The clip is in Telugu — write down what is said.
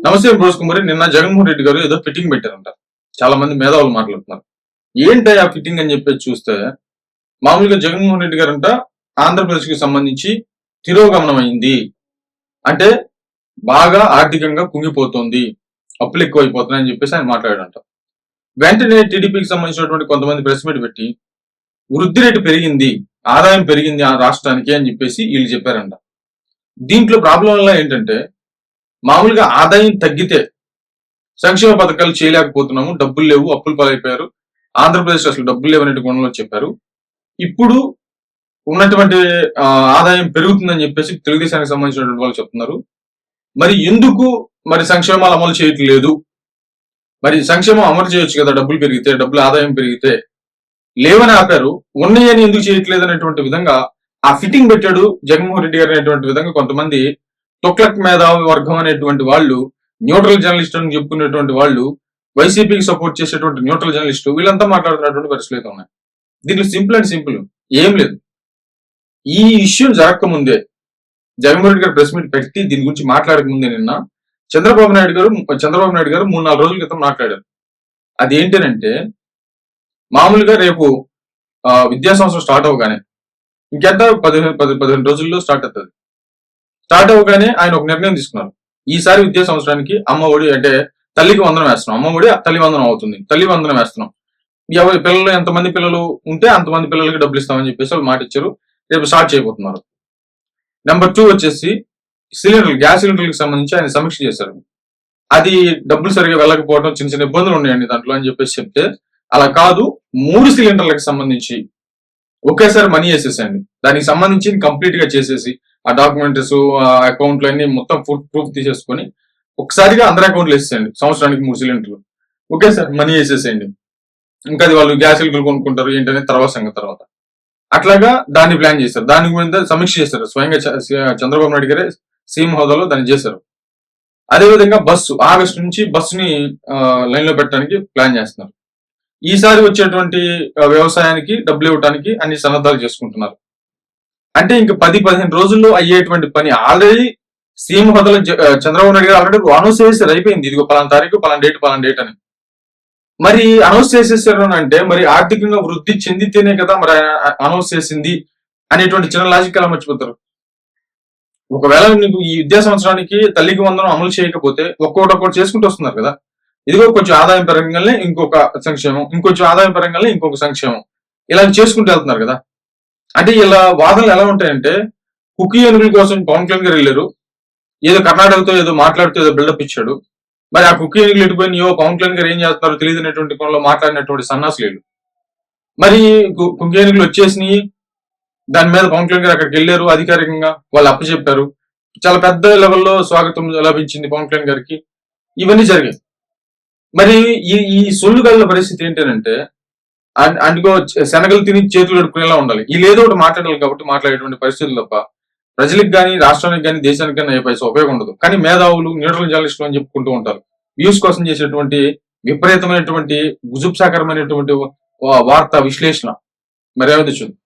నమస్తే బ్రోస్ కుమారి. నిన్న జగన్మోహన్ రెడ్డి గారు ఏదో ఫిట్టింగ్ పెట్టారంట. చాలా మంది మేధావులు మాట్లాడుతున్నారు. ఏంటి ఆ ఫిట్టింగ్ అని చెప్పేసి చూస్తే, మామూలుగా జగన్మోహన్ రెడ్డి గారంట ఆంధ్రప్రదేశ్ కి సంబంధించి తిరోగమనం అయింది. అంటే బాగా ఆర్థికంగా కుంగిపోతుంది, అప్పులు ఎక్కువైపోతున్నాయని చెప్పేసి ఆయన మాట్లాడారంట. వెంటనే టీడీపీకి సంబంధించినటువంటి కొంతమంది ప్రెస్ మీట్ పెట్టి వృద్ధి రేటు పెరిగింది, ఆదాయం పెరిగింది ఆ రాష్ట్రానికి అని చెప్పేసి వీళ్ళు చెప్పారంట. దీంట్లో ప్రాబ్లం వల్ల ఏంటంటే, మామూలుగా ఆదాయం తగ్గితే సంక్షేమ పథకాలు చేయలేకపోతున్నాము, డబ్బులు లేవు, అప్పులు పాలైపోయారు, ఆంధ్రప్రదేశ్ అసలు డబ్బులు లేవనే గుణంలో చెప్పారు. ఇప్పుడు ఉన్నటువంటి ఆదాయం పెరుగుతుందని చెప్పేసి తెలుగుదేశానికి సంబంధించినటువంటి వాళ్ళు చెప్తున్నారు. మరి ఎందుకు మరి సంక్షేమాలు అమలు చేయట్లేదు? మరి సంక్షేమం అమలు చేయొచ్చు కదా, డబ్బులు పెరిగితే, డబ్బులు ఆదాయం పెరిగితే. లేవని ఆపారు, ఉన్నాయని ఎందుకు చేయట్లేదు అనేటువంటి విధంగా ఆ ఫిట్టింగ్ పెట్టాడు జగన్మోహన్ రెడ్డి గారు అనేటువంటి విధంగా కొంతమంది తొక్లక్ మేధావి వర్గం అనేటువంటి వాళ్ళు, న్యూట్రల్ జర్నలిస్ట్ అని చెప్పుకునేటువంటి వాళ్ళు, వైసీపీకి సపోర్ట్ చేసేటువంటి న్యూట్రల్ జర్నలిస్టు, వీళ్ళంతా మాట్లాడుతున్నటువంటి పరిస్థితులు అయితే ఉన్నాయి. దీంట్లో సింపుల్ అండ్ సింపుల్ ఏం లేదు. ఈ ఇష్యూ జరగకముందే జగన్మోహన్ రెడ్డి గారు ప్రెస్ మీట్ పెట్టి దీని గురించి మాట్లాడకముందే నిన్న చంద్రబాబు నాయుడు గారు 3-4 రోజుల క్రితం మాట్లాడారు. అది ఏంటంటే, మామూలుగా రేపు విద్యా సంవత్సరం స్టార్ట్ అవగానే, ఇంకెంత 15 రోజుల్లో స్టార్ట్ అవుతుంది. స్టార్ట్ అవగానే ఆయన ఒక నిర్ణయం తీసుకున్నారు. ఈసారి విద్యా సంవత్సరానికి అమ్మ ఒడి అంటే తల్లికి వందనం వేస్తున్నాం, అమ్మ ఒడి తల్లి వందనం అవుతుంది, తల్లి వందనం వేస్తున్నాం. ఎవరి పిల్లలు ఎంతమంది పిల్లలు ఉంటే అంతమంది పిల్లలకి డబ్బులు ఇస్తామని చెప్పేసి వాళ్ళు మాట ఇచ్చారు. రేపు స్టార్ట్ చేయబోతున్నారు. నెంబర్ 2 వచ్చేసి సిలిండర్లు, గ్యాస్ సిలిండర్లకు సంబంధించి ఆయన సమీక్ష చేశారు. అది డబ్బులు సరిగా వెళ్ళకపోవడం, చిన్న చిన్న ఇబ్బందులు ఉన్నాయండి దాంట్లో అని చెప్పేసి చెప్తే, అలా కాదు, 3 సిలిండర్లకు సంబంధించి ఒకేసారి మనీ వేసేసండి, దానికి సంబంధించి కంప్లీట్ గా చేసేసి ఆ డాక్యుమెంట్స్, అకౌంట్లు అన్ని మొత్తం ప్రూఫ్ తీసేసుకొని ఒకసారిగా అందరి అకౌంట్లు వేసేయండి. సంవత్సరానికి 3 సిలిండర్లు ఒకేసారి మనీ వేసేసేయండి. ఇంకా అది వాళ్ళు గ్యాస్ సిలిండర్లు కొనుక్కుంటారు ఏంటనే తర్వాత అట్లాగా దాన్ని ప్లాన్ చేశారు. దాని మీద సమీక్ష చేశారు. స్వయంగా చంద్రబాబు నాయుడు గారే సీఎం హోదాలో దాన్ని చేశారు. అదేవిధంగా ఆగస్టు నుంచి బస్సుని లైన్ లో పెట్టడానికి ప్లాన్ చేస్తున్నారు. ఈసారి వచ్చేటువంటి వ్యవసాయానికి డబ్బులు ఇవ్వడానికి అన్ని సన్నద్ధాలు చేసుకుంటున్నారు. అంటే ఇంక 10-15 రోజుల్లో అయ్యేటువంటి పని ఆల్రెడీ సీఎం హోదాలో చంద్రబాబు నాయుడు గారు ఆల్రెడీ అనౌన్స్ చేసేసారు, అయిపోయింది, ఇదిగో పలానా తారీఖు పలానా డేట్ అని. మరి అనౌన్స్ చేసేసారు అంటే మరి ఆర్థికంగా వృద్ధి చెందితేనే కదా మరి అనౌన్స్ చేసింది అనేటువంటి చిన్న లాజిక్ ఎలా మర్చిపోతారు? ఒకవేళ నీకు ఈ విద్యా సంవత్సరానికి తల్లికి వందనం అమలు చేయకపోతే ఒక్కొక్కటి చేసుకుంటూ వస్తున్నారు కదా. ఇదిగో కొంచెం ఆదాయం పెరగంగానే ఇంకొక సంక్షేమం, ఇంకొంచెం ఆదాయం పెరగంగానే ఇంకొక సంక్షేమం, ఇలా చేసుకుంటూ వెళ్తున్నారు కదా. అంటే ఇలా వాదనలు ఎలా ఉంటాయంటే, కుకీ ఏనుగుల కోసం పవన్ కళ్యాణ్ గారు వెళ్ళారు, ఏదో కర్ణాటకతో ఏదో మాట్లాడుతూ ఏదో బిల్డప్ ఇచ్చాడు. మరి ఆ కుకీ ఏనుగులు ఎటుపోయినాయో, పవన్ కళ్యాణ్ గారు ఏం చేస్తున్నారో తెలియదు అనేటువంటి కోణంలో మాట్లాడినటువంటి సన్నాసులు. మరి కుకీ ఏనుగులు వచ్చేసినాయి, దాని మీద పవన్ కళ్యాణ్ గారు అక్కడికి వెళ్ళారు, అధికారికంగా వాళ్ళు అప్పచెప్పారు, చాలా పెద్ద లెవెల్లో స్వాగతం లభించింది పవన్ కళ్యాణ్ గారికి, ఇవన్నీ జరిగాయి. మరి ఈ సొల్లుగల్ల పరిస్థితి ఏంటంటే, అందుకో శనగలు తిని చేతులు కడుక్కునేలా ఉండాలి. వీళ్ళు ఏదో ఒకటి మాట్లాడాలి కాబట్టి మాట్లాడేటువంటి పరిస్థితులు తప్ప ప్రజలకు కానీ, రాష్ట్రానికి కానీ, దేశానికి కానీ ఏ పైసా ఉపయోగం ఉండదు. కానీ మేధావులు, న్యూట్రల్ జర్నలిస్టులు అని చెప్పుకుంటూ ఉంటారు. వ్యూస్ కోసం చేసేటువంటి విపరీతమైనటువంటి గుజుప్సాకరమైనటువంటి వార్తా విశ్లేషణ మరి ఏమైతే చూద్దాం.